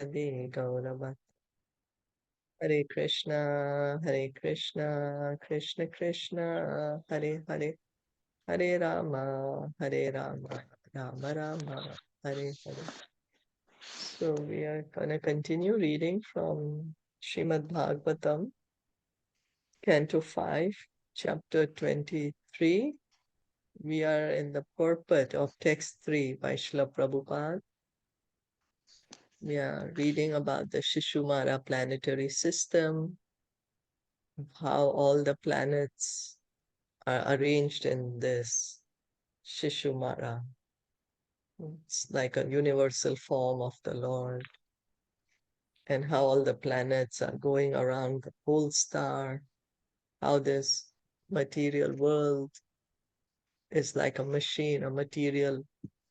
Gauravat. Hare Krishna, Krishna Krishna, Hare Hare, Hare Rama, Rama Rama, Hare Hare. So we are gonna continue reading from Srimad Bhagavatam, Canto 5, Chapter 23. We are in the purport of text 3 by Srila Prabhupada. We are reading about the Śiśumāra planetary system, how all the planets are arranged in this Śiśumāra. It's like a universal form of the Lord, and how all the planets are going around the pole star, how this material world is like a machine,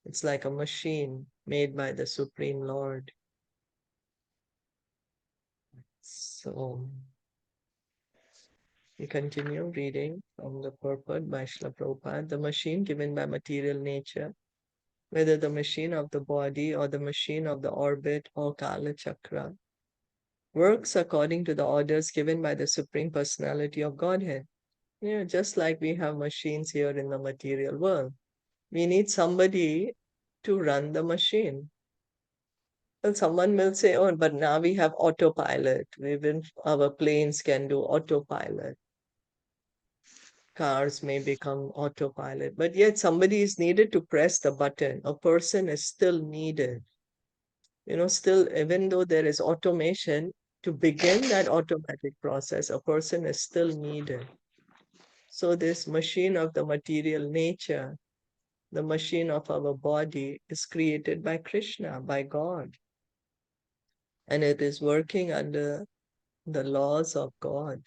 it's like a machine made by the Supreme Lord. So we continue reading from the purport by Srila Prabhupada. The machine given by material nature, whether the machine of the body or the machine of the orbit or Kala Chakra, works according to the orders given by the Supreme Personality of Godhead. Just like we have machines here in the material world, we need somebody to run the machine. Well, someone will say, oh, but now we have autopilot. Our planes can do autopilot. Cars may become autopilot, but yet somebody is needed to press the button. A person is still needed. Still, even though there is automation, to begin that automatic process, a person is still needed. So this machine of the material nature, the machine of our body, is created by Krishna, by God. And it is working under the laws of God.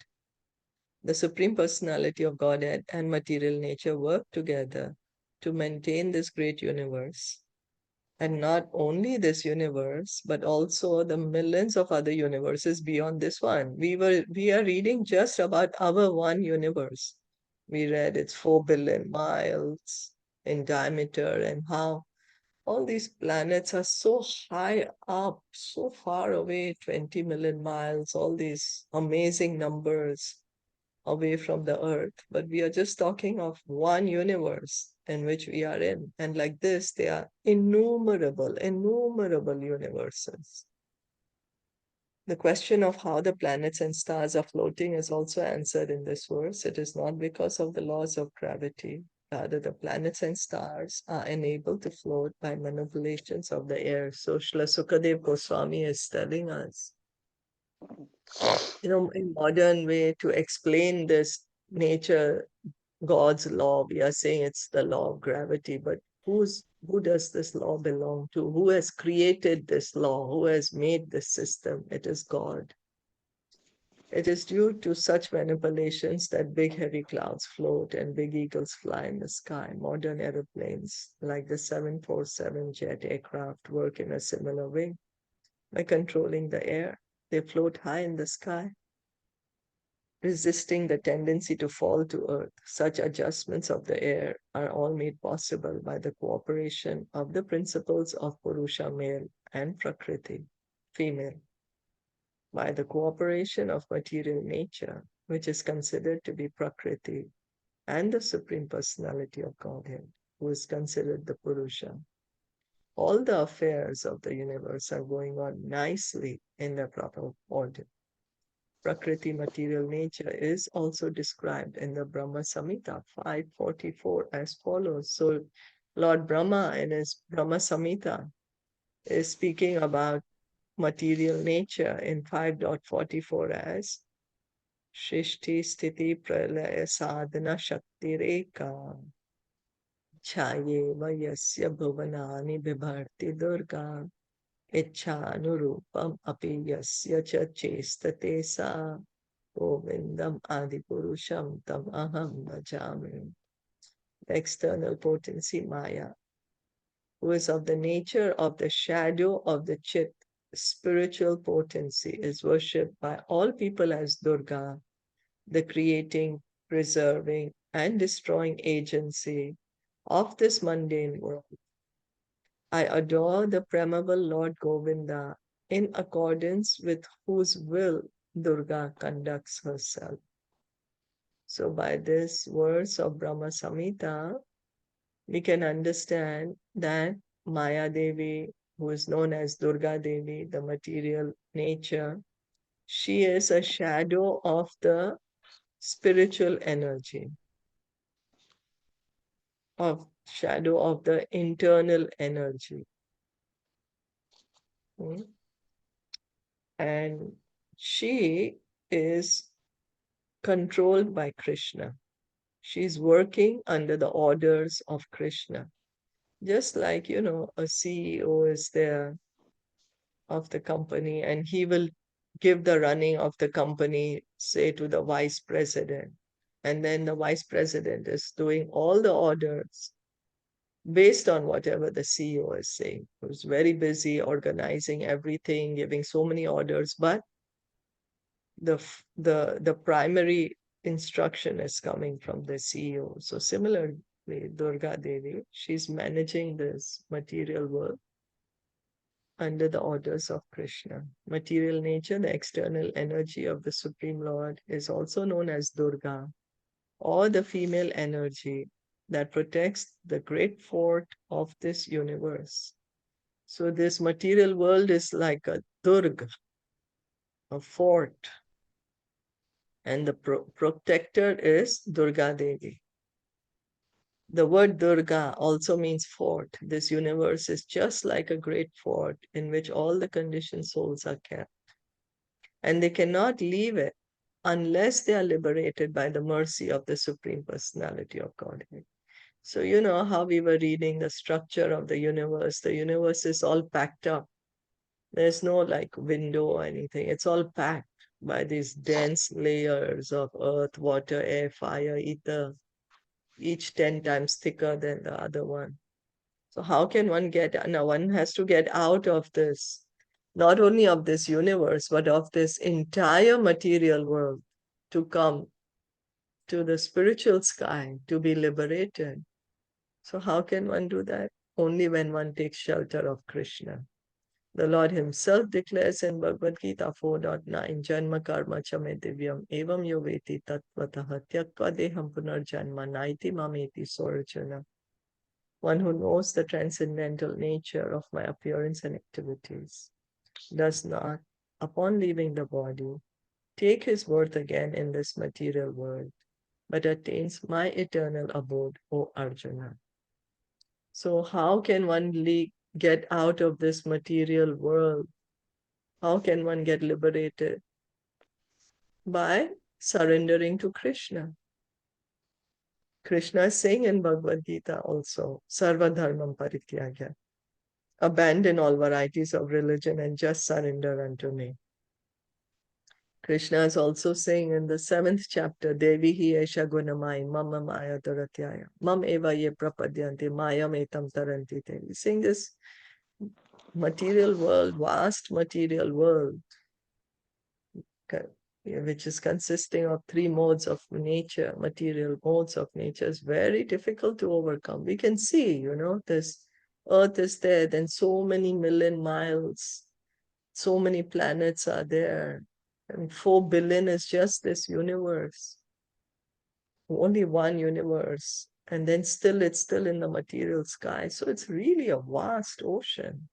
The Supreme Personality of Godhead and material nature work together to maintain this great universe. And not only this universe, but also the millions of other universes beyond this one. We are reading just about our one universe. We read it's 4 billion miles in diameter, and how all these planets are so high up, so far away, 20 million miles, all these amazing numbers away from the earth. But we are just talking of one universe in which we are in. And like this, there are innumerable universes. The question of how the planets and stars are floating is also answered in this verse. It is not because of the laws of gravity. Rather, the planets and stars are enabled to float by manipulations of the air. So Srila Sukadev Goswami is telling us, in modern way to explain this nature, God's law, we are saying it's the law of gravity, but who does this law belong to? Who has created this law? Who has made this system? It is God. It is due to such manipulations that big heavy clouds float and big eagles fly in the sky. Modern aeroplanes like the 747 jet aircraft work in a similar way. By controlling the air, they float high in the sky, resisting the tendency to fall to earth. Such adjustments of the air are all made possible by the cooperation of the principles of Purusha male and Prakriti female, by the cooperation of material nature, which is considered to be Prakriti, and the Supreme Personality of Godhead, who is considered the Purusha. All the affairs of the universe are going on nicely in their proper order. Prakriti, material nature, is also described in the Brahma Samhita 5:44 as follows. So Lord Brahma in his Brahma Samhita is speaking about material nature in 5.44 as Shrishti Sthiti Pralaya Sadhana Shakti Reka Chaye Vayasya Bhuvanani Bibharti Durga Ichhanurupam api yasya cha chestate sa Govindam Adipurusham tam aham bhajami. The external potency Maya, who is of the nature of the shadow of the Chit, spiritual potency, is worshipped by all people as Durga, the creating, preserving, and destroying agency of this mundane world. I adore the preamable Lord Govinda in accordance with whose will Durga conducts herself. So by this verse of Brahma Samhita, we can understand that Maya Devi, who is known as Durga Devi, the material nature, she is a shadow of the spiritual energy, of shadow of the internal energy. Mm. And she is controlled by Krishna. She's working under the orders of Krishna. Just like, a CEO is there of the company and he will give the running of the company, say, to the vice president. And then the vice president is doing all the orders based on whatever the CEO is saying. Who's very busy organizing everything, giving so many orders, but the primary instruction is coming from the CEO. So similarly, Durga Devi, she's managing this material world under the orders of Krishna. Material nature, the external energy of the Supreme Lord, is also known as Durga, or the female energy that protects the great fort of this universe. So this material world is like a Durga, a fort, and the protector is Durga Devi. The word Durga also means fort. This universe is just like a great fort in which all the conditioned souls are kept. And they cannot leave it unless they are liberated by the mercy of the Supreme Personality of Godhead. So, you know how we were reading the structure of the universe. The universe is all packed up. There's no like window or anything. It's all packed by these dense layers of earth, water, air, fire, ether, each 10 times thicker than the other one. So how can one get, now one has to get out of this, not only of this universe, but of this entire material world to come to the spiritual sky, to be liberated. So how can one do that? Only when one takes shelter of Krishna. The Lord himself declares in Bhagavad Gita 4.9, Janma karma chame divyam evam yo veti tattvataha tyaktva deham punarjanma naiti mameti sorjana. One who knows the transcendental nature of my appearance and activities does not, upon leaving the body, take his birth again in this material world, but attains my eternal abode, O Arjuna. So how can one get out of this material world? How can one get liberated? By surrendering to Krishna. Krishna is saying in Bhagavad Gita also, Sarva dharmam parityagya. Abandon all varieties of religion and just surrender unto me. Krishna is also saying in the 7th chapter, Devi hi esha gunamai mama maya daratyaya mam eva ye prapadyanti mayam etam taranti te. He's saying this material world, vast material world, which is consisting of 3 modes of nature, material modes of nature, is very difficult to overcome. We can see, this earth is there, then so many million miles, so many planets are there. And 4 billion is just this universe. Only one universe. And then it's still in the material sky. So it's really a vast ocean.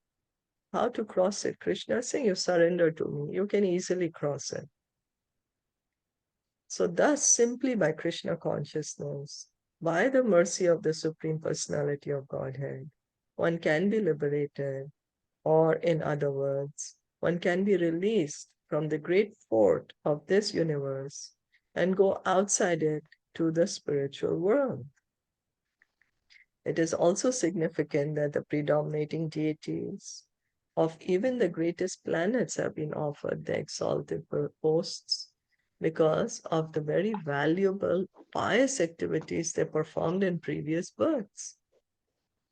How to cross it? Krishna is saying, you surrender to me. You can easily cross it. So thus, simply by Krishna consciousness, by the mercy of the Supreme Personality of Godhead, one can be liberated, or in other words, one can be released from the great fort of this universe and go outside it to the spiritual world. It is also significant that the predominating deities of even the greatest planets have been offered the exalted posts because of the very valuable pious activities they performed in previous births.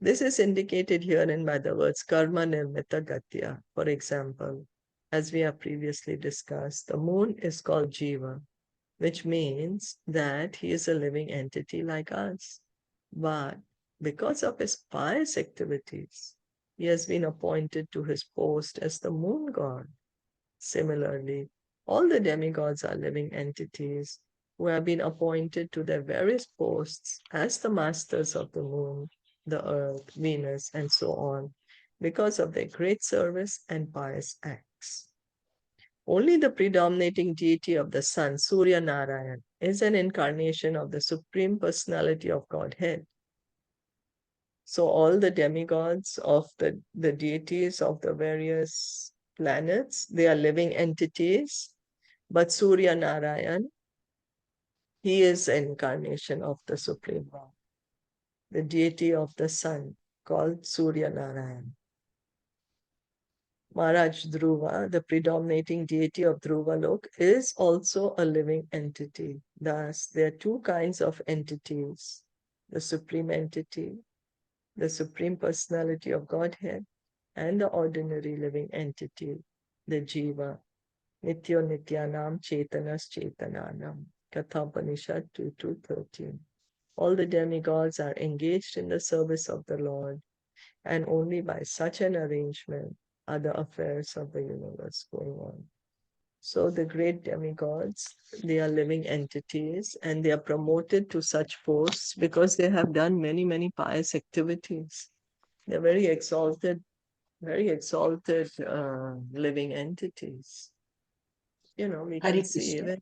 This is indicated herein by the words karma nirmita gatya. For example, as we have previously discussed, the moon is called Jiva, which means that he is a living entity like us. But because of his pious activities, He has been appointed to his post as the moon god. Similarly, all the demigods are living entities who have been appointed to their various posts as the masters of the moon, the earth, Venus, and so on, because of their great service and pious acts. Only the predominating deity of the sun, Surya Narayan, is an incarnation of the Supreme Personality of Godhead. So all the demigods of the deities of the various planets, they are living entities, but Surya Narayan, he is an incarnation of the Supreme Lord, the deity of the sun, called Surya Narayan. Maharaj Dhruva, the predominating deity of Dhruvalok, is also a living entity. Thus, there are two kinds of entities, the supreme entity, the Supreme Personality of Godhead, and the ordinary living entity, the Jiva. Nityo Nityanam Chetanas Chetananam. Katha-upanishad 2:13. All the demigods are engaged in the service of the Lord, and only by such an arrangement are the affairs of the universe going on. So the great demigods, they are living entities, and they are promoted to such posts because they have done many, many pious activities. They're very exalted living entities. We Hare can see Krishna. even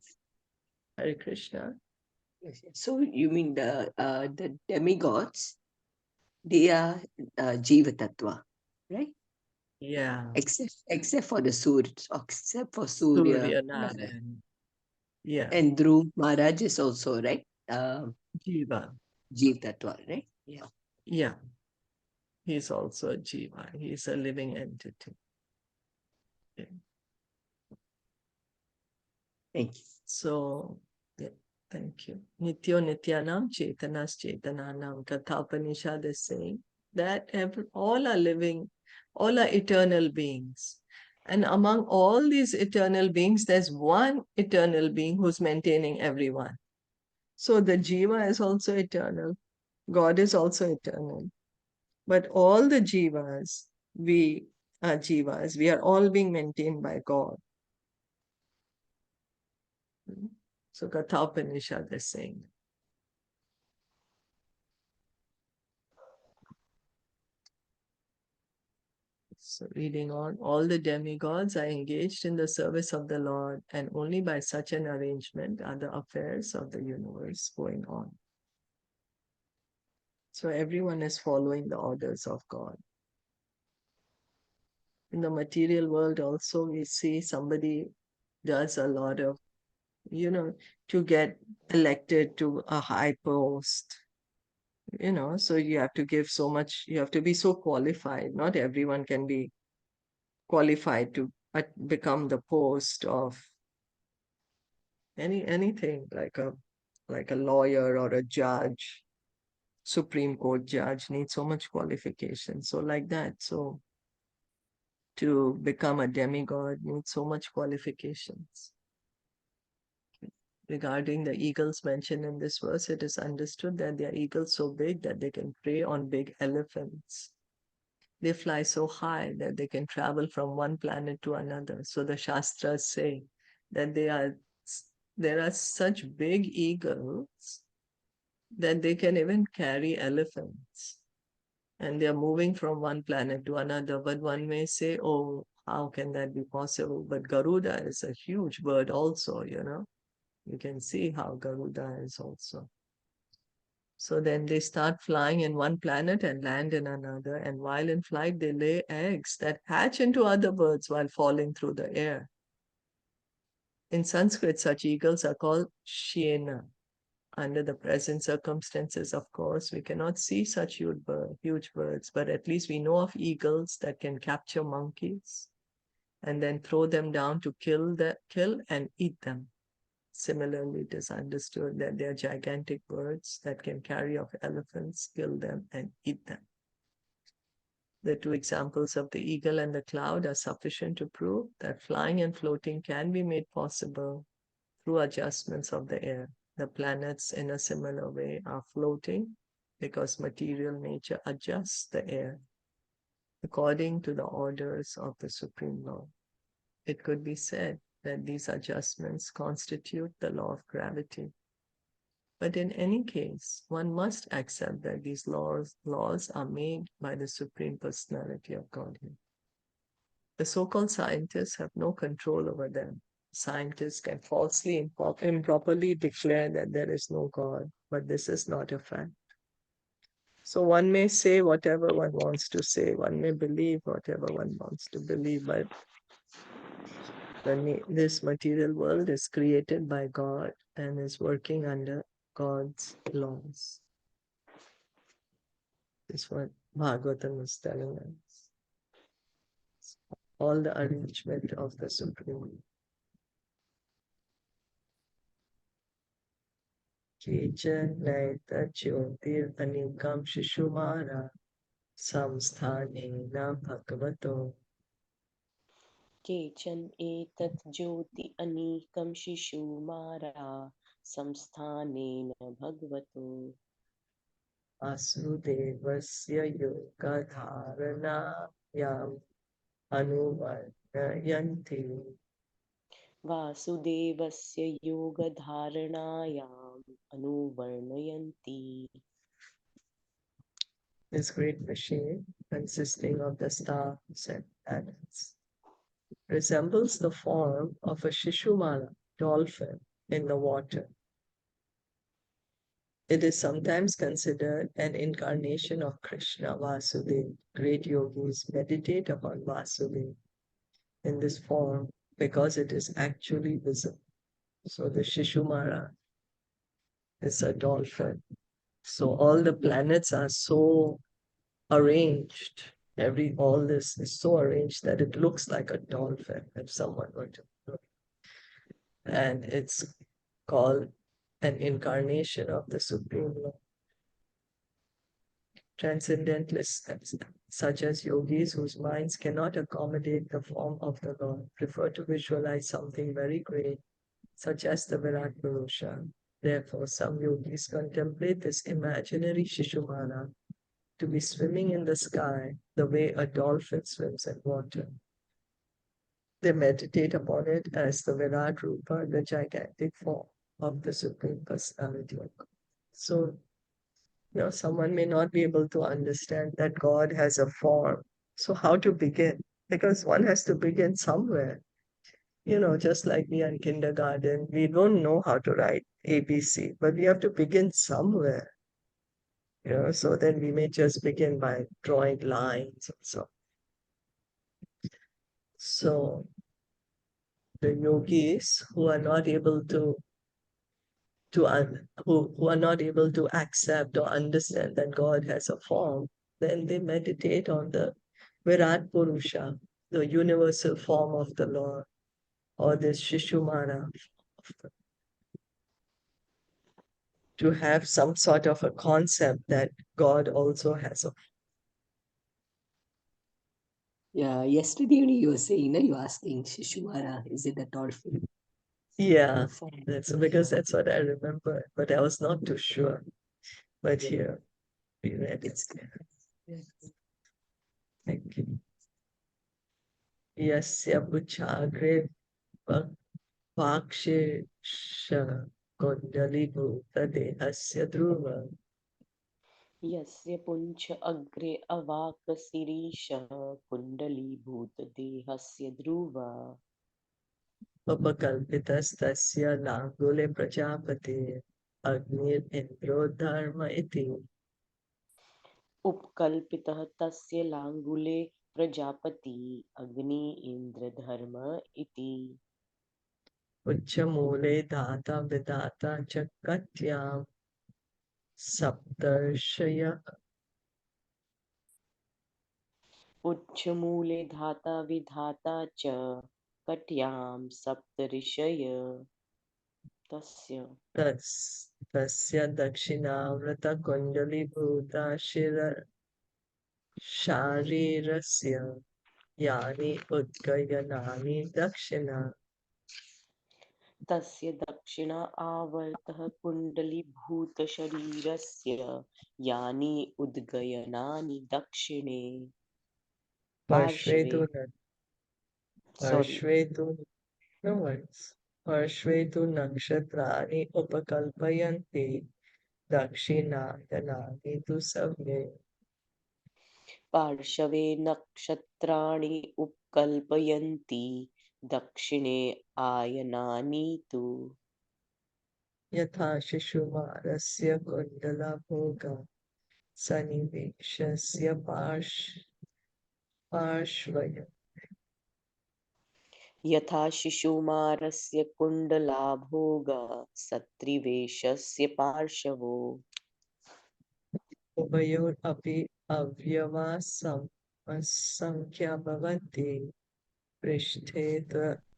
Hare Krishna. Yes, yes. So you mean the demigods, they are Jiva Tattva, right? Yeah, Except for the Surya, except for Surya Surya Narayan. Yeah, and Dhruv Maharaj is also right. Jiva. Jiva Tattva, right? Yeah. Yeah, he's also a Jiva. He's a living entity. Yeah. Thank you. So, yeah, thank you. Nityo Nityanam Chetanas Chetananam. Katha-upanishad is saying that all are living, all are eternal beings. And among all these eternal beings, there's one eternal being who's maintaining everyone. So the Jiva is also eternal. God is also eternal. But all the jivas, we are all being maintained by God. So Katha Upanishad is saying. So reading on, all the demigods are engaged in the service of the Lord, and only by such an arrangement are the affairs of the universe going on. So everyone is following the orders of God. In the material world also, we see somebody does a lot of, to get elected to a high post, so you have to give so much, you have to be so qualified. Not everyone can be qualified to become the post of anything like a lawyer or a judge. Supreme Court judge needs so much qualification. So like that. So to become a demigod needs so much qualifications. Regarding the eagles mentioned in this verse, it is understood that they are eagles so big that they can prey on big elephants. They fly so high that they can travel from one planet to another. So the Shastras say that there are such big eagles that they can even carry elephants. And they are moving from one planet to another. But one may say, oh, how can that be possible? But Garuda is a huge bird also, You can see how Garuda is also. So then they start flying in one planet and land in another. And while in flight, they lay eggs that hatch into other birds while falling through the air. In Sanskrit, such eagles are called Shiena. Under the present circumstances, of course, we cannot see such huge birds, but at least we know of eagles that can capture monkeys and then throw them down to kill and eat them. Similarly, it is understood that there are gigantic birds that can carry off elephants, kill them, and eat them. The two examples of the eagle and the cloud are sufficient to prove that flying and floating can be made possible through adjustments of the air. The planets, in a similar way, are floating because material nature adjusts the air. according to the orders of the Supreme Lord. It could be said that these adjustments constitute the law of gravity. But in any case, one must accept that these laws are made by the Supreme Personality of Godhead. The so-called scientists have no control over them. Scientists can falsely, improperly declare that there is no God, but this is not a fact. So one may say whatever one wants to say, one may believe whatever one wants to believe, but this material world is created by God and is working under God's laws. This is what Bhagavatam is telling us. All the arrangement of the Supreme. Caitaniya Caritamita Śiśumāra samsthanena bhagavato. केचन एतत् ज्योति अनीकं शिशुमारा संस्थानेन भगवतो Vasudevasya yogadharanayam anuvarnayanti. वासुदेवस्य योगधारणायाम् अनुवर्णयन्ति. This great machine, consisting of the stars and planets, resembles the form of a Śiśumāra dolphin in the water. It is sometimes considered an incarnation of Krishna Vasudeva. Great yogis meditate upon Vasudeva in this form because it is actually visible. So the Śiśumāra is a dolphin. So all the planets are so arranged. All this is so arranged that it looks like a dolphin if someone were to look. And it's called an incarnation of the Supreme Lord. Transcendentalists, such as yogis whose minds cannot accommodate the form of the Lord, prefer to visualize something very great, such as the Virat Purusha. Therefore, some yogis contemplate this imaginary Śiśumāra to be swimming in the sky the way a dolphin swims in water. They meditate upon it as the Virat Rupa, the gigantic form of the Supreme Personality of God. So, someone may not be able to understand that God has a form. So how to begin? Because one has to begin somewhere. Just like we are in kindergarten, we don't know how to write ABC, but we have to begin somewhere. So then we may just begin by drawing lines and so. So the yogis who are not able to who are not able to accept or understand that God has a form, then they meditate on the Virat Purusha, the universal form of the Lord, or this Śiśumāra, to have some sort of a concept that God also has a. Yeah, yesterday only you were saying, you were asking Śiśumāra, is it a dolphin? Yeah, because that's what I remember, but I was not too sure. But here, we read it. Thank you. Yasya Buchagre Vakshisha Kundalibhuta Dehasya Dhruva यस्य पुंछ अग्रे अवाकशिरीशः कुण्डलीभूतदेहस्य Dhruva Papakalpitastasya Langule Prajapati Agnir Indro Dharma iti उपकल्पितः तस्य लाङ्गुले प्रजापति अग्नि इन्द्रधर्म इति Uchamule Dhata Vidata Chakatyam Saptarshaya उच्छमूले धाता विधाता च कट्यां सप्तऋषय तस्य Tasya Dakshinamrata Kundalibhuta Sharirasya Yani Udgayanani Dakshina तस्य दक्षिण आवर्तः कुण्डलीभूतशरीरस्य यानि उद्गयनानि दक्षिणे Parshve. Sorry. Parshvetu, no worries. Parshvetu nakshatrani upakalpayanti dakshinayanaani tu savye. पार्श्वे नक्षत्राणि उपकल्पयन्ति दक्षिणे आयनानि तु Yatha Śiśumārasya kundala bhoga saniveshasya parshvaya. यथा शिशुमारस्य कुण्डलाभोगा सत्रिवेशस्य पार्श्वो Ubayor api avyavasam asankhya bhavati prishthe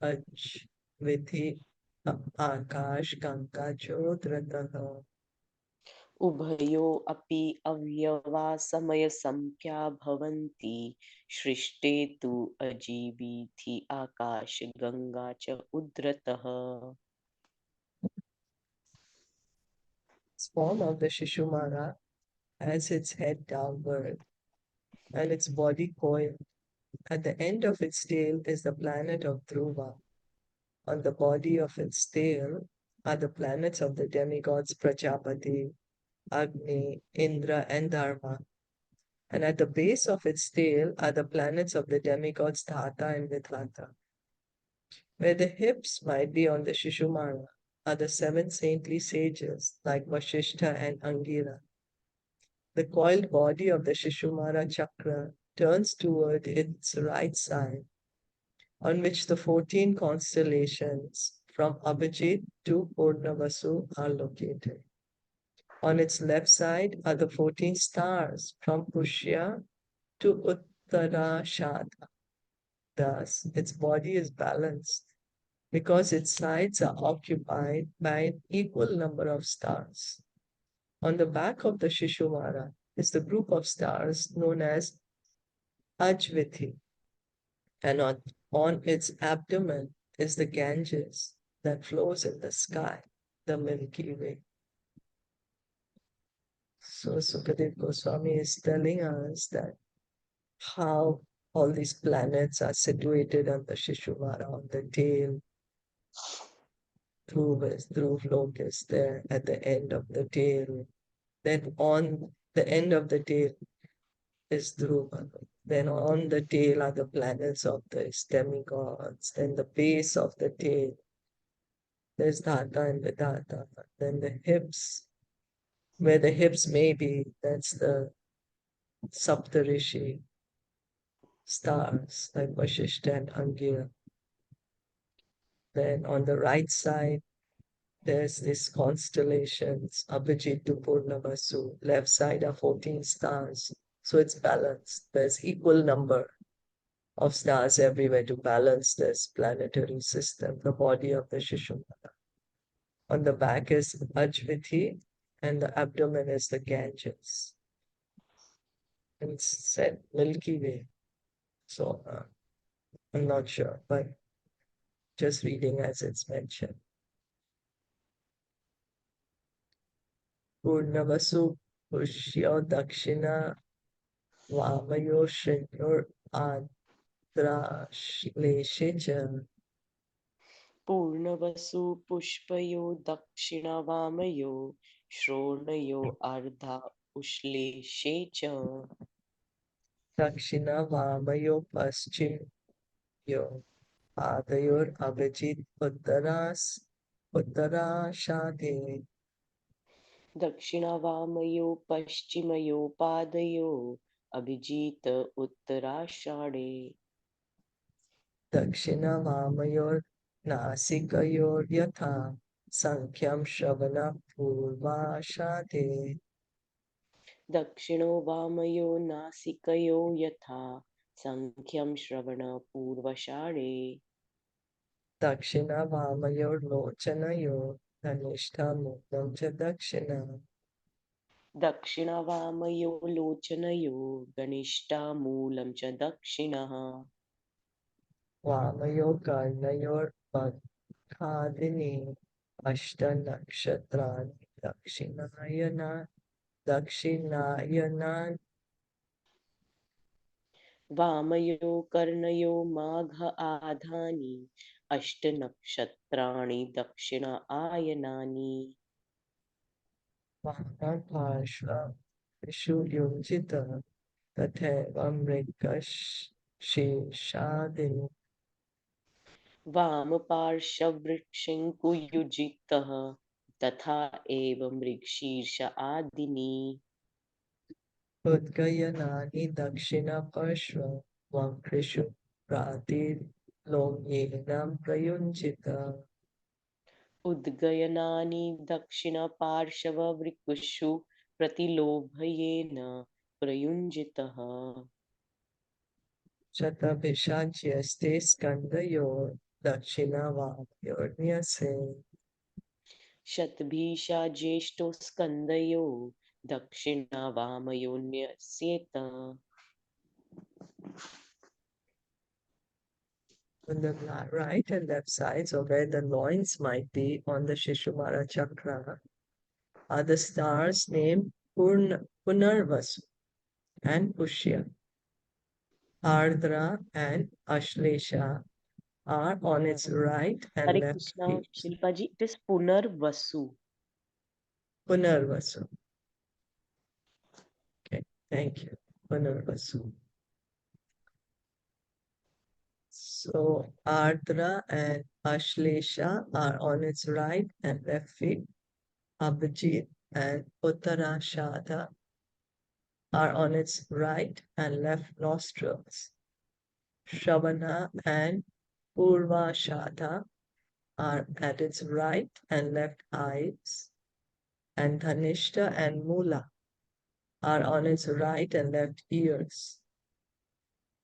aj vidhi akash ganga chodratah. उभयो अपि अव्यवासमयसंख्या भवन्ति सृष्टे तु अजीवीथि आकाशगङ्गा च उद्रतः Form of the Śiśumāra has its head downward and its body coiled. At the end of its tail is the planet of Dhruva. On the body of its tail are the planets of the demigods Prajapati, Agni, Indra, and Dharma. And at the base of its tail are the planets of the demigods Dhata and Vidhata. Where the hips might be on the Śiśumāra are the 7 saintly sages like Vasishtha and Angira. The coiled body of the Śiśumāra chakra turns toward its right side, on which the 14 constellations from Abhijit to Purnavasu are located. On its left side are the 14 stars from Pushya to Uttarashadha. Thus, its body is balanced because its sides are occupied by an equal number of stars. On the back of the Śiśumāra is the group of stars known as Ajvithi, and on its abdomen is the Ganges that flows in the sky, the Milky Way. So Sukadev Goswami is telling us that how all these planets are situated on the Śiśumāra, on the tail. Dhruv is there at the end of the tail. Then on the end of the tail is Dhruva. Then on the tail are the planets of the demigods. Then the base of the tail, there's Dhata and Vidhata. Then the hips, where the hips may be, that's the Saptarishi stars like Vasishtha and Angira. Then on the right side, there's these constellations, Abhijit to Purnavasu. Left side are 14 stars. So it's balanced. There's equal number of stars everywhere to balance this planetary system, the body of the Śiśumāra. On the back is Ajvithi, and the abdomen is the Ganges. And it's said Milky Way. So I'm not sure, but just reading as it's mentioned. Purnavasu Pushya Dakshina Vamayo Shinur Adra Shleshecha. पूर्णवसु पुष्पयो दक्षिणवामयो श्रोणयो अर्धा उश्लेषे च Dakshina Vamayo Paschim Yo Adayor Abhijit Uttarashadhe. दक्षिणवामयो पश्चिमयो पादयो Abhijit उत्तराषाढे Dakshina Vamayor Nasikayor Yatha Sankyam Shravana Purvashadhe. दक्षिणो वामयो नासिकयो यथा संख्यं श्रवण पूर्वषाढे Dakshina Vamayor Lochanayor Dhanishta Muktam Cha Dakshina. दक्षिणवामयो लोचनयो गनिष्ठा मूलं च दक्षिणः Vamayor Karnayor Badkhadini Ashta Nakshatrani Dakshinayana वामयो कर्णयो माघ आधानि अष्टनक्षत्राणि दक्षिण आयनानि वामपार्श्वेषु युञ्जितः तथैव मृगशीर्षादिनि वामपार्श्ववृक्षिङ्कुयुजितः तथा एव Mrigashirsha आदिनि उद्गयनानि दक्षिणपार्श्व वक्रेषु प्रातिलोम्येन प्रयुञ्जितः उद्गयनानि दक्षिणपार्श्ववृक्षुषु प्रतिलोभयेन प्रयुञ्जितः शतभिषज्यस्ते स्कन्धयोर् दक्षिणवायोर्न्यसे Shatabhisha ज्येष्ठो स्कन्धयो दक्षिणवामयोन्यस्येत On the right and left sides of where the loins might be on the Śiśumāra chakra are the stars named Punarvasu and Pushya. Ardra and Ashlesha are on its right and Hare left Krishna, feet. Shilpaji, it is Punarvasu. Punarvasu. Okay, thank you. Punarvasu. So Ardra and Ashlesha are on its right and left feet. Abhijit and Uttarashadha are on its right and left nostrils. Shravana and Purvashadha are at its right and left eyes. And Dhanishta and Mula are on its right and left ears.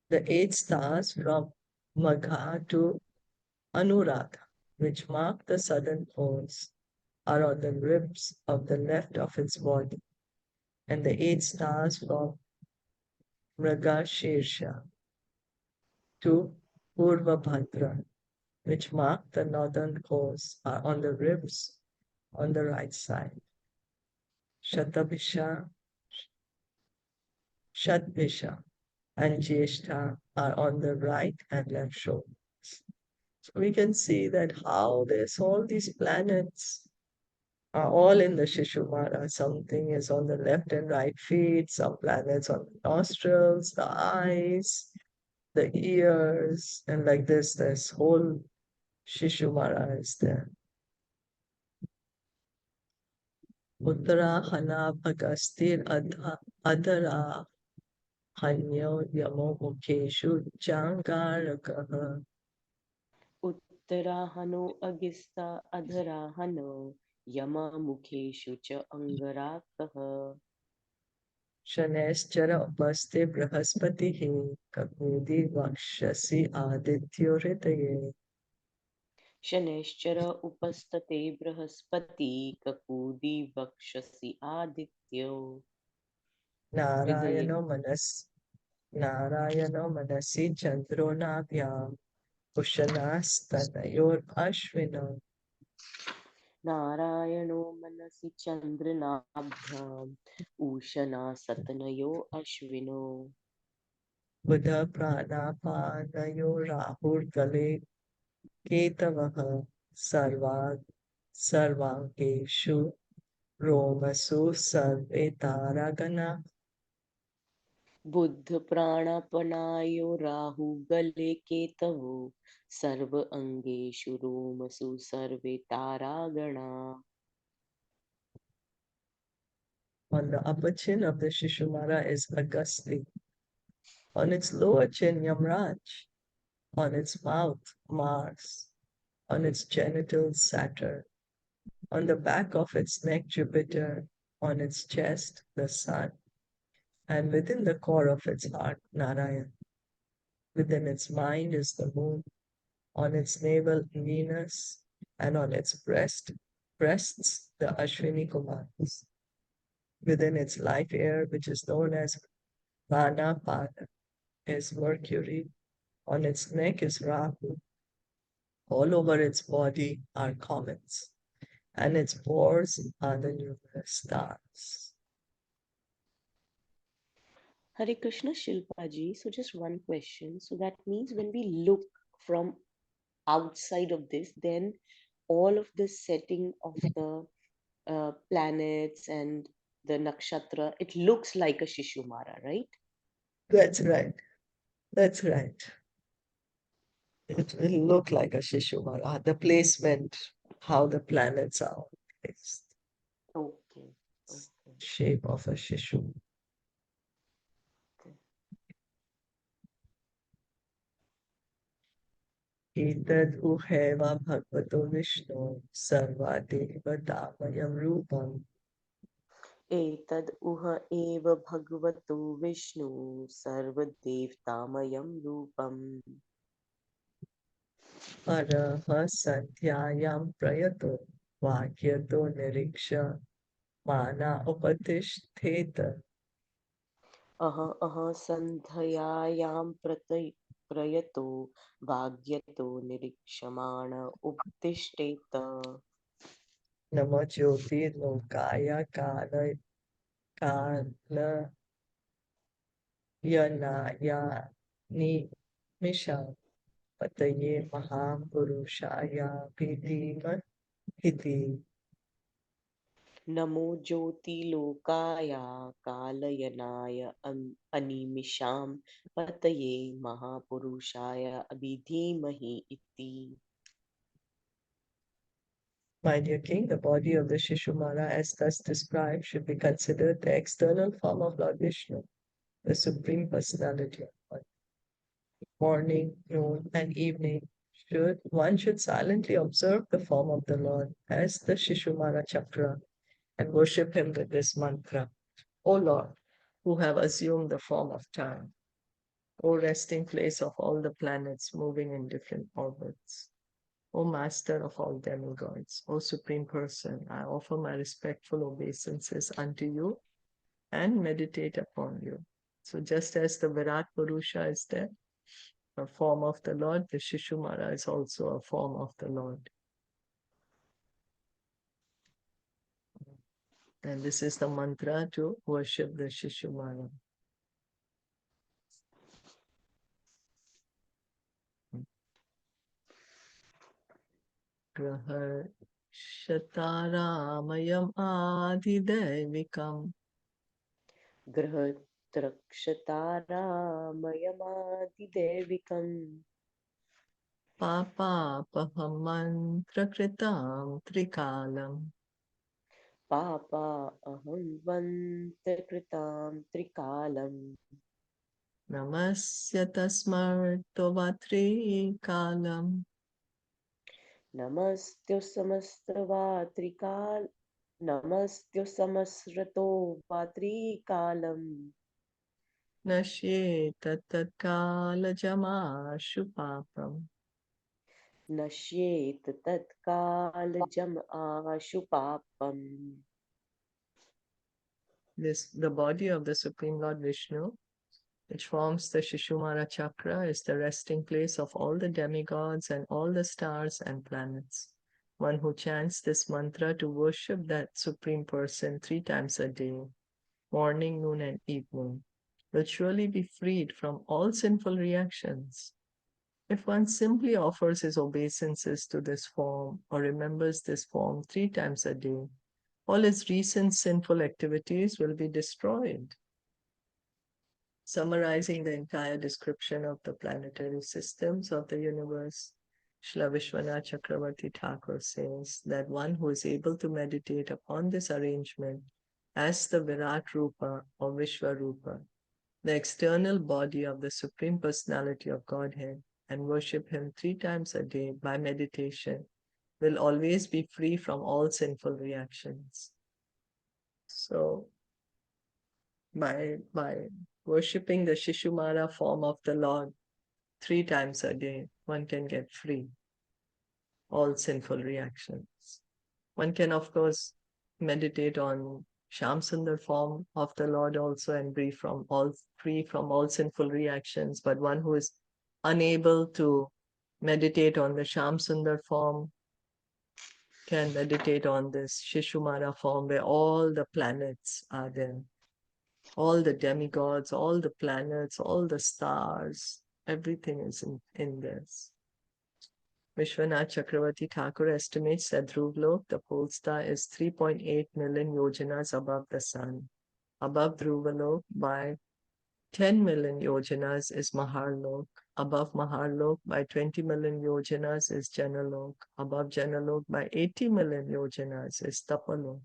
The 8 stars from Magha to Anuradha, which mark the southern poles, are on the ribs of the left of its body. And the 8 stars from Mrigashirsha to Purvabhadra, which mark the northern coast, are on the ribs on the right side. Shatabhisha, Shatbhisha, and Jyeshtha are on the right and left shoulders. So we can see that how there's all these planets are all in the Śiśumāra. Something is on the left and right feet, some planets on the nostrils, the eyes, the ears, and like this whole Śiśumāra is there. Uttarahana Bhagastir Adhara Hanyo Yamo Mukeshu Jangarakaha Uttarahano agista adharahano yama mukheshu cha angarakah Shaneschara Upaste Brahaspatihi Kapudi Vakshasi Adityo Hridaye Shanaishchar उपस्तते Brihaspati कपूदी वक्षसि आदित्यो हृदये Narayano Manasi Chandro Navyam Pushanastanayor Ashvino नारायणो मनसि चन्द्रनाभ्याम् उशना सतनयो अश्विनो Buddha Pranapanayo Rahur Kale Ketavaha Sarvangeshu Romasu Sarve Taragana Buddha प्राणापनायो Rahu गले केतवो सर्व अंगेषु रोमसु सर्वे तारागणा. On the upper chin of the Śiśumāra is Agasti. On its lower chin, Yamraj. On its mouth, Mars. On its genitals, Saturn. On the back of its neck, Jupiter. On its chest, the Sun. And within the core of its heart, Narayan. Within its mind is the moon. On its navel, Venus. And on its breasts, the Ashwini Kumars. Within its life air, which is known as Pranapada, is Mercury. On its neck is Rahu. All over its body are comets, and its pores are the numerous stars. Hare Krishna Shilpa ji. So just one question. So that means when we look from outside of this, then all of the setting of the planets and the nakshatra, it looks like a Śiśumāra, right? That's right. That's right. It will look like a Śiśumāra. The placement, how the planets are placed, Okay. Okay. shape of a Shishu. Etad uheva bhagavato Vishnu sarvadeva damayam rupam एतद् उह एव भगवतो विष्णु सर्वदेवतामयं रूपम् araha sandhyayam prayato vakyato niriksha mana upatistheta. अह सन्ध्ययायां प्रयतो भाग्यतो निरीक्षमाण उपतिष्ठेत Namo jyoti lokaya kala yanaya ni misha pataye mahapurushaya pidima hiti. नमो ज्योतिलोकाय कालयनाय अनिमिषां पतये महापुरुषाय अभिधीमहि इति. My dear king, the body of the Śiśumāra as thus described should be considered the external form of Lord Vishnu, the Supreme Personality of God. Morning, noon, and evening, one should silently observe the form of the Lord as the Śiśumāra chakra and worship him with this mantra. O Lord, who have assumed the form of time, O resting place of all the planets moving in different orbits, O Master of all demigods, O Supreme Person, I offer my respectful obeisances unto you and meditate upon you. So just as the Virat Purusha is there, a form of the Lord, the Śiśumāra is also a form of the Lord. And this is the mantra to worship the Śiśumāra. Graha Shataramayam Adidevikam गृहत्रक्षतारामयमादिदैविकम् Papapaham Mantra Kritam Trikalam पापा अहं वन्त्रकृतां त्रिकालम् Namasya Tasmartovatri Kalam नमस्त्यो समस्तवात्रिकाल नमस्त्यो समस्रतो वात्रिकालम् Nashyeta Tatkala Jamashupapam. नश्येत तत्कालजम् आशु पापम्. The body of the Supreme Lord Vishnu, which forms the Śiśumāra chakra, is the resting place of all the demigods and all the stars and planets. One who chants this mantra to worship that Supreme Person 3 times a day, morning, noon, and evening, will surely be freed from all sinful reactions. If one simply offers his obeisances to this form or remembers this form 3 times a day, all his recent sinful activities will be destroyed. Summarizing the entire description of the planetary systems of the universe, Srila Vishwanath Chakravarti Thakur says that one who is able to meditate upon this arrangement as the Virat Rupa or Vishwarupa, the external body of the Supreme Personality of Godhead, and worship him 3 times a day by meditation, will always be free from all sinful reactions. So, by worshipping the Śiśumāra form of the Lord 3 times a day, one can get free all sinful reactions. One can, of course, meditate on Shamsundar form of the Lord also and be free from all sinful reactions. But one who is unable to meditate on the Shamsundar form can meditate on this Śiśumāra form where all the planets are there. all the demigods, all the planets, all the stars, everything is in this. Vishwanath Chakravarti Thakur estimates that Dhruvalok, the pole star, is 3.8 million yojanas above the sun. Above Dhruvalok by 10 million yojanas is Maharlok. Above Maharlok by 20 million yojanas is Janalok. Above Janalok by 80 million yojanas is Tapalok.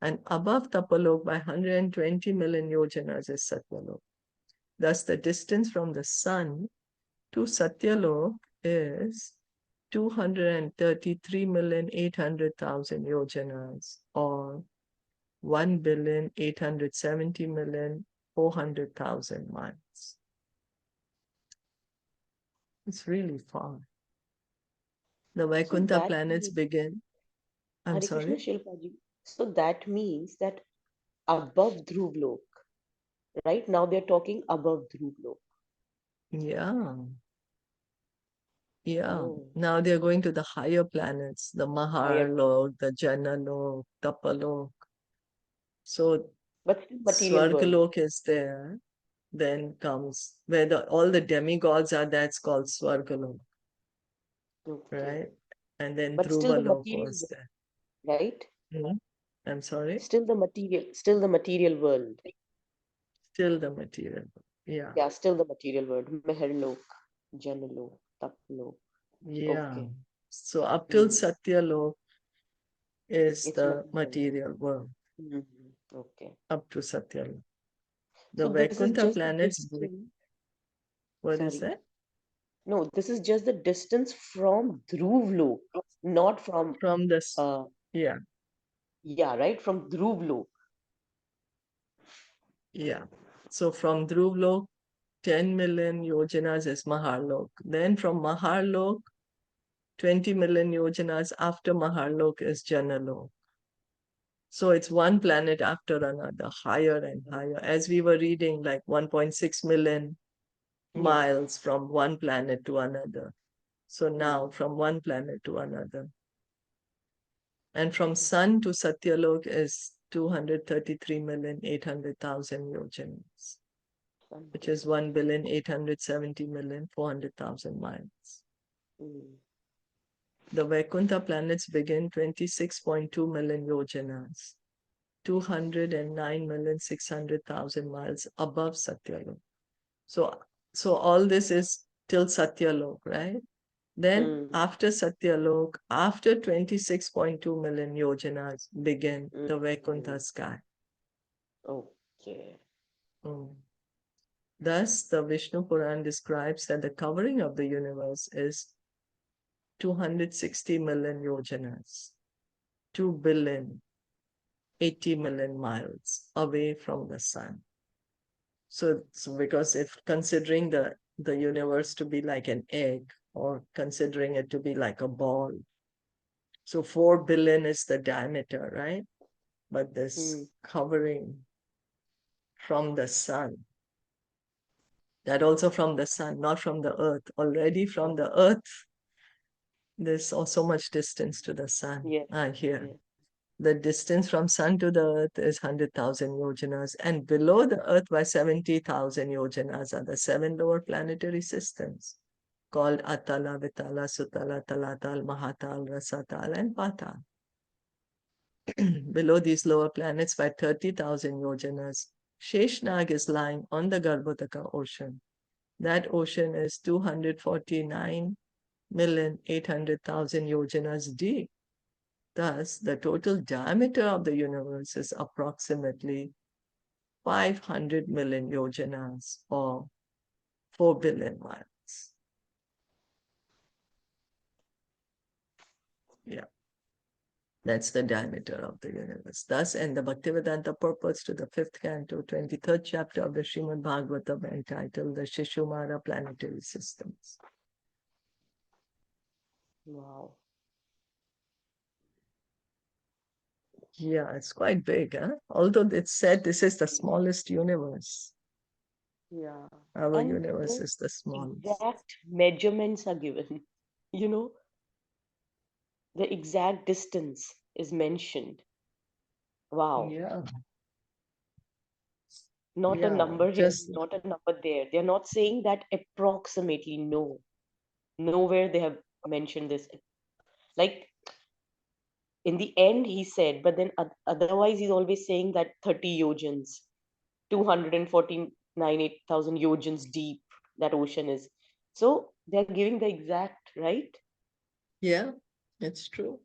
And above Tapalok by 120 million yojanas is Satyalok. Thus, the distance from the sun to Satyalok is 233,800,000 yojanas, or 1,870,400,000 miles. It's really far. The Vaikuntha that planets means, begin. I'm Hare Krishna sorry? Shilpaji. So that means that above Dhruvalok, right? Now they're talking above Dhruvalok. Yeah. Yeah. Oh, Now they're going to the higher planets, the higher planet. Maharlok, the Janalok, Tapalok. So But still material world. Swargalok is there. Then comes where all the demigods are, that's called Swargalok, Okay. right? And then But still the Dhruvalok material was world, there. right? I'm sorry? Still the material world. Still the material. Yeah. Yeah, still the material world. Meherlok, Janalok, Taplok. Yeah. Okay. So up till Hmm. Satyalok is It's the material material world. world, Okay. up to Satyalok. The So this is Vaikuntha just the planets, distance. what is Sorry. that? No, this is just the distance from Dhruvlok, not from From this, uh yeah, yeah, right? From Dhruvlok. yeah. So from Dhruvalok, 10 million yojanas is Maharlok. Then from Maharlok, 20 million yojanas after Maharlok is Janalok. So it's one planet after another, higher and higher. As we were reading, like 1.6 million Yes. miles from one planet to another. So now Hmm. from one planet to another. And from Sun to Satyalok is 233,800,000 yojanas, which is 1,870,400,000 miles. Hmm. The Vaikuntha planets begin 26.2 million yojanas, 209,600,000 miles above Satyalok. So all this is till Satyalok, right? Then Hmm. after Satyalok, after 26.2 million yojanas begin the Hmm. Vaikuntha sky. Okay. Thus, the Vishnu Puran describes that the covering of the universe is 260 million yojanas, 2 billion, 80 million miles away from the sun. So because if considering the universe to be like an egg, or considering it to be like a ball, so 4 billion is the diameter, right? But this covering from the sun, that also from the sun, not from the earth. Already from the earth, there's also much distance to the sun. Yes. Here. Yes. The distance from sun to the earth is 100,000 yojanas, and below the earth by 70,000 yojanas are the 7 lower planetary systems called Atala, Vitala, Sutala, Talatal, Mahatal, Rasatal, and Patal. Below these lower planets by 30,000 yojanas, Sheshnag is lying on the Garbhodaka ocean. That ocean is 249,800,000 yojanas deep. Thus, the total diameter of the universe is approximately 500 million yojanas, or 4 billion miles. Yeah, that's the diameter of the universe. Thus, and the Bhaktivedanta purpose to the 5th canto, 23rd chapter of the Srimad Bhagavatam, entitled the Śiśumāra Planetary Systems. Wow. Yeah, it's quite big, huh? Although it's said this is the smallest universe. Yeah. Our And universe the is the smallest. exact measurements are given. You know, the exact distance is mentioned. Wow. Yeah. Not a Yeah, number here, just not a number there. They're not saying that approximately, no. Nowhere they have mentioned this. Like in the end, he said, but then otherwise, he's always saying that 30 yojans, 249,800 yojans deep, that ocean is. So they're giving the exact, right? yeah, it's true.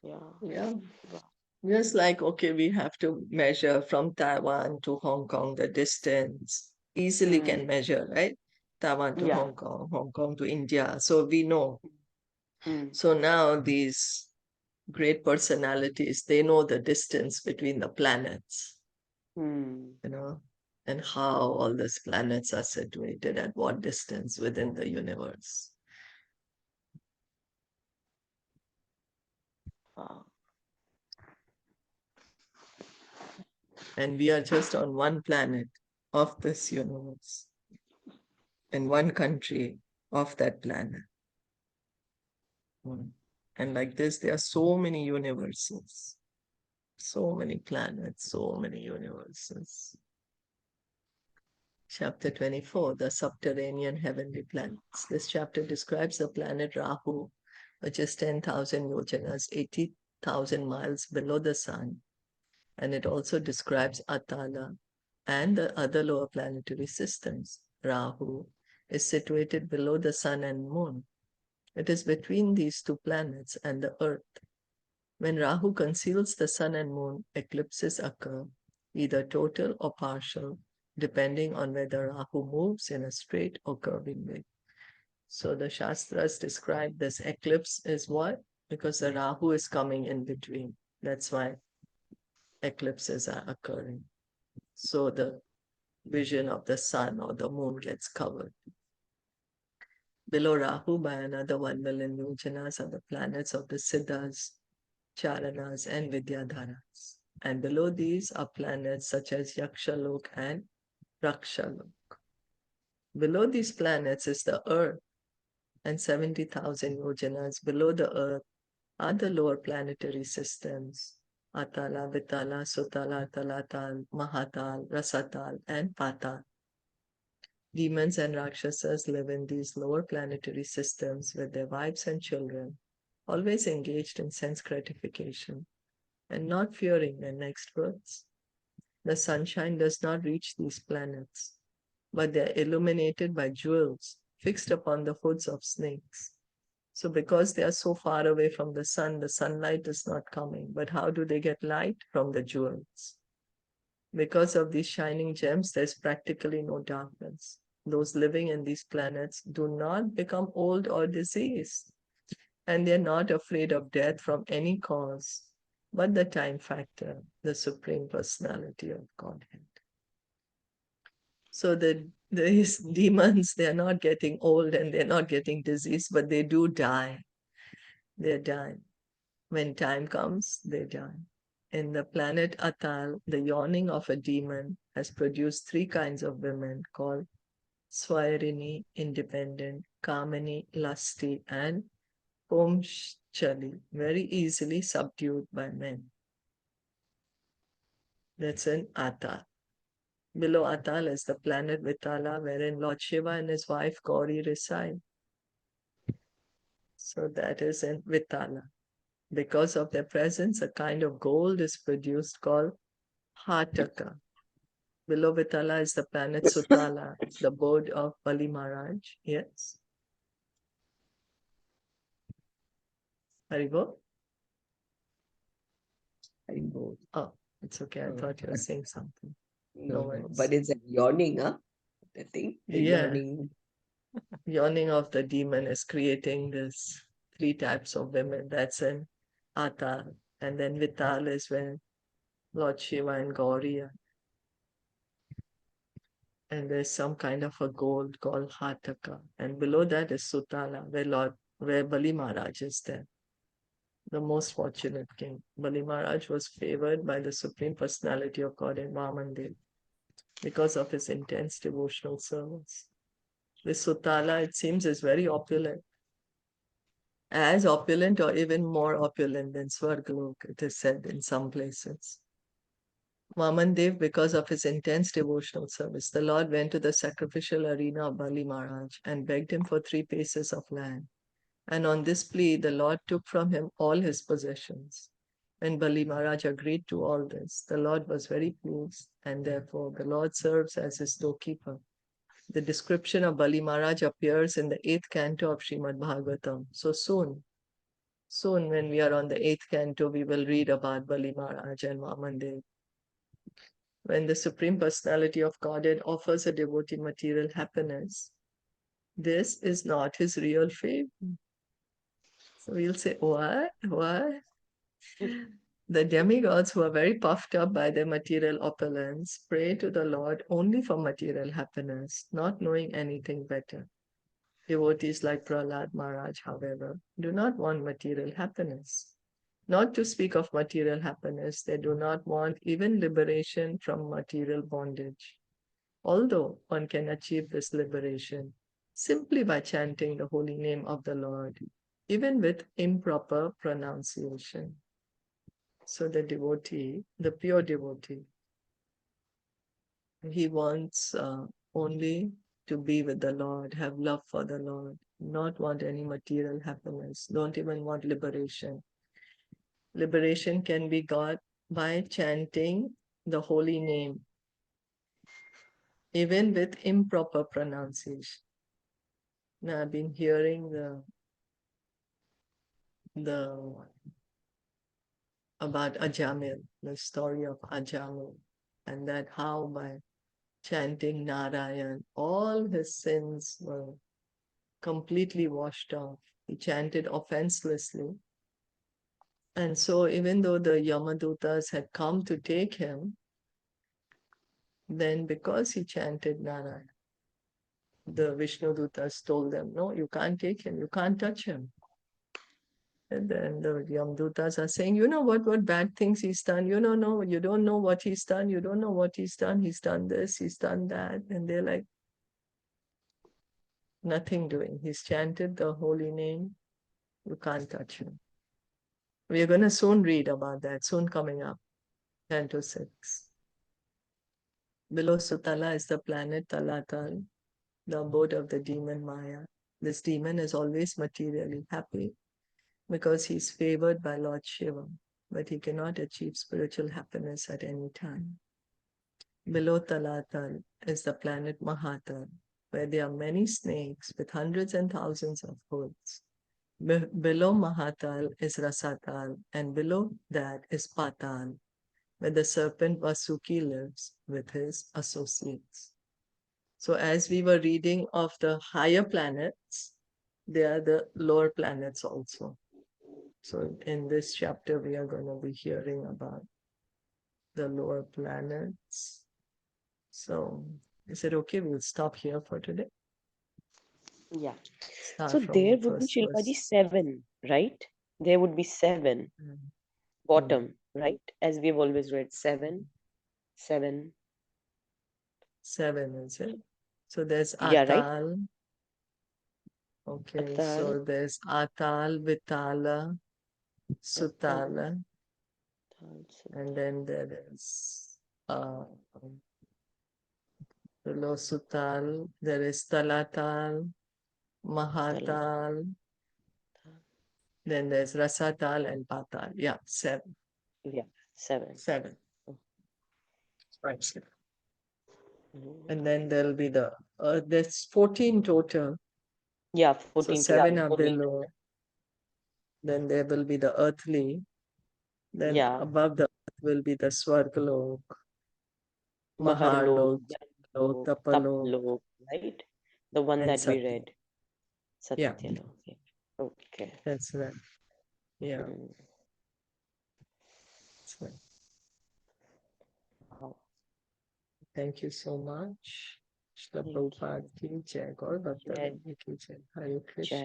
Yeah. Yeah. Wow. Just like, okay, we have to measure from Taiwan to Hong Kong the distance. Easily Hmm. can measure, right? Taiwan to Yeah. Hong Kong to India. So we know. Hmm. So now these great personalities, they know the distance between the planets, Hmm. and how all these planets are situated at what distance within the universe. Wow. And we are just on one planet of this universe, in one country of that planet. And like this, there are so many universes, so many planets, so many universes. Chapter 24, the subterranean heavenly planets. This chapter describes the planet Rahu, which is 10,000 yojanas, 80,000 miles below the sun. And it also describes Atala and the other lower planetary systems. Rahu is situated below the sun and moon. It is between these two planets and the earth. When Rahu conceals the sun and moon, eclipses occur, either total or partial, depending on whether Rahu moves in a straight or curving way. So the Shastras describe this eclipse is what? Because the Rahu is coming in between. That's why eclipses are occurring. So the vision of the sun or the moon gets covered. Below Rahu by another 1 million yojanas are the planets of the Siddhas, Charanas, and Vidyadharas. And below these are planets such as Yakshalok and Rakshalok. Below these planets is the earth, and 70,000 yojanas below the earth are the lower planetary systems, Atala, Vitala, Sutala, Talatal, Mahatal, Rasatal, and Patal. Demons and Rakshasas live in these lower planetary systems with their wives and children, always engaged in sense gratification and not fearing their next births. The sunshine does not reach these planets, but they are illuminated by jewels fixed upon the hoods of snakes. So because they are so far away from the sunlight is not coming. But how do they get light? From the jewels. Because of these shining gems, there's practically no darkness. Those living in these planets do not become old or diseased, and they're not afraid of death from any cause but the time factor, the Supreme Personality of Godhead. So these demons, they're not getting old and they're not getting diseased, but they do die. They're dying. When time comes, they die. In the planet Atal, the yawning of a demon has produced three kinds of women called Swairini, independent, Kamini, lusty, and Pomchali, very easily subdued by men. That's in Atal. Below Atal is the planet Vitala, wherein Lord Shiva and his wife Gauri reside. So that is in Vitala. Because of their presence, a kind of gold is produced called Hataka. Below Vitala is the planet Sutala, the abode of Bali Maharaj. Yes. Haribo? Haribo. Oh, it's okay. I thought you were saying something. No, no. worries. But it's a yawning, huh? The thing, the Yeah. yawning. Yawning of the demon is creating this three types of women. That's in Atal. And then Vital is when Lord Shiva and Gauri are. And there's some kind of a gold called Hataka. And below that is Sutala, where Bali Maharaj is there, the most fortunate king. Bali Maharaj was favored by the Supreme Personality of God in Vamandev because of his intense devotional service. This Sutala, it seems, is very opulent. As opulent or even more opulent than Swargalok, it is said in some places. Vamandev, because of his intense devotional service, the Lord went to the sacrificial arena of Bali Maharaj and begged him for 3 paces of land. And on this plea, the Lord took from him all his possessions. When Bali Maharaj agreed to all this, the Lord was very pleased, and therefore the Lord serves as his doorkeeper. The description of Bali Maharaj appears in the 8th canto of Srimad Bhagavatam. So soon when we are on the 8th canto, we will read about Bali Maharaj and Vamandev. When the Supreme Personality of Godhead offers a devotee material happiness, this is not his real fame. So we'll say, what? The demigods, who are very puffed up by their material opulence, pray to the Lord only for material happiness, not knowing anything better. Devotees like Prahlad Maharaj, however, do not want material happiness. Not to speak of material happiness, they do not want even liberation from material bondage. Although one can achieve this liberation simply by chanting the holy name of the Lord, even with improper pronunciation. So the devotee, the pure devotee, he wants only to be with the Lord, have love for the Lord, not want any material happiness, don't even want liberation. Liberation can be got by chanting the holy name, even with improper pronunciation. Now, I've been hearing about Ajamil, the story of Ajamil, and that how by chanting Narayan, all his sins were completely washed off. He chanted offenselessly. And so even though the Yamadutas had come to take him, then because he chanted Narayan, the Vishnudutas told them, no, you can't take him, you can't touch him. And then the Yamdutas are saying, you know what bad things he's done. You don't know, you don't know what he's done. You don't know what he's done. He's done this, he's done that. And they're like, nothing doing. He's chanted the holy name. You can't touch him. We're going to soon read about that, soon coming up. Canto 6. Below Sutala is the planet Talatal, the abode of the demon Maya. This demon is always materially happy because he's favored by Lord Shiva, but he cannot achieve spiritual happiness at any time. Below Talatal is the planet Mahatal, where there are many snakes with hundreds and thousands of hoods. Below Mahatal is Rasatal, and below that is Patal, where the serpent Vasuki lives with his associates. So as we were reading of the higher planets, there are the lower planets also. So in this chapter, we are going to be hearing about the lower planets. So is it okay? We'll stop here for today. Yeah. Start So from there the would be first Shilpaji verse. 7, right? There would be 7 bottom, right? As we've always read 7, 7. 7, is it? So there's Yeah, right? Atal. Okay, Atal, so there's Atal, Vitala, Sutala, and then there is below Sutal, there is Talatal, Mahatal, then there's Rasatal and Patal. Yeah, 7. Yeah, 7. 7. Right. And then there'll be there's 14 total. Yeah, So 14 7 total. are below. Then there will be the earthly. Then Yeah, above the earth will be the Swargalok, Maharlok, Maharlok, Tapalok, Taplok, right? The one and that we Satya. read. Yeah, Satyalok. Yeah. Okay. that's right. Yeah, Mm. that's right. Wow. Thank you so much. Shri Thank you. Prabhupada ki jai, Gaur Bhakta Jai, ki jai, Hare Krishna.